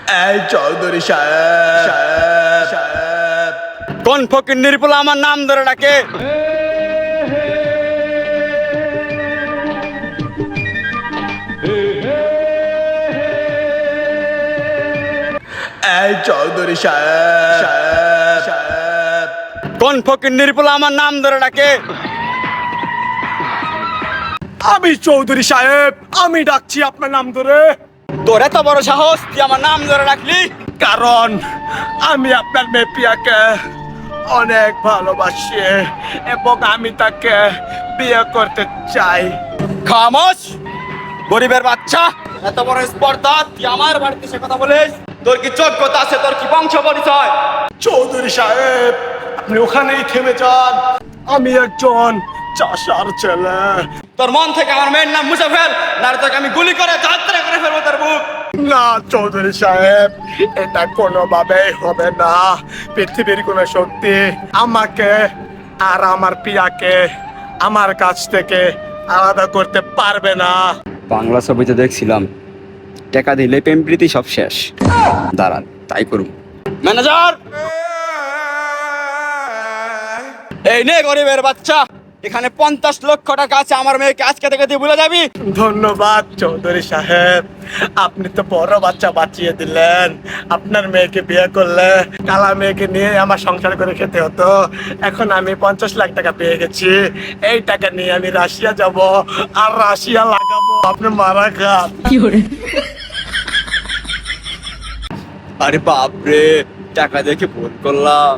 এই চৌধুরী সাহেব কোন ফকির নির্পুল আমার নাম ধরে ডাকে? এই চৌধুরী সাহেব কোন ফকির নির্পুল আমার নাম ধরে ডাকে? আমি চৌধুরী সাহেব, আমি ডাকছি আপনার নাম ধরে। তোর এত বড় সাহস, তুই আমার নাম ধরে ডাকলি? কারণ আমি আপনার মেয়ে পিয়াকে অনেক ভালোবাসি এবং আমি তাকে বিয়ে করতে চাই। খামোশ গরিবের বাচ্চা, এত বড় স্পর্ধা, তুই আমার বাড়িতে সে কথা বলিস? তোর কি যোগ্যতা আছে? তোর কি বংশ পরিচয়? চৌধুরী সাহেব, আপনি ওখানেই থেমে যান। আমি একজন চাষার ছেলে। তোর মন থেকে আমার মেয়ের নাম মুছে ফেল, না তোকে আমি গুলি করে যাত্রা করে ফেলবো তোর বুক। না চৌধুরী সাহেব, এটা কোনোভাবেই হবে না। পৃথিবীর কোনো শক্তি আমাকে আর আমার পিয়াকে আমার কাছ থেকে আলাদা করতে পারবে না। বাংলা ছবিতে দেখছিলাম টাকা দিলে প্রেম প্রীতি সব শেষ। দাঁড়ান, তাই করুন। ম্যানেজার, এই নে গরিবের বাচ্চা, এখানে 50 লক্ষ টাকা আছে, আমার মেয়েকে আজকে থেকে তুই ভুলে যাবি। ধন্যবাদ চৌধুরী সাহেব, আপনি তো বড় বাচ্চা বাঁচিয়ে দিলেন। আপনার মেয়েকে বিয়ে করলে কালা মেয়েকে নিয়ে আমার সংসার করে খেতে হতো। এখন আমি 50 লাখ টাকা পেয়ে গেছি। এই টাকা নিয়ে আমি রাশিয়া যাব আর রাশিয়া লাগাবো। আপনি মারা খান। আরে বাপরে, টাকা দেখে ভুল করলাম।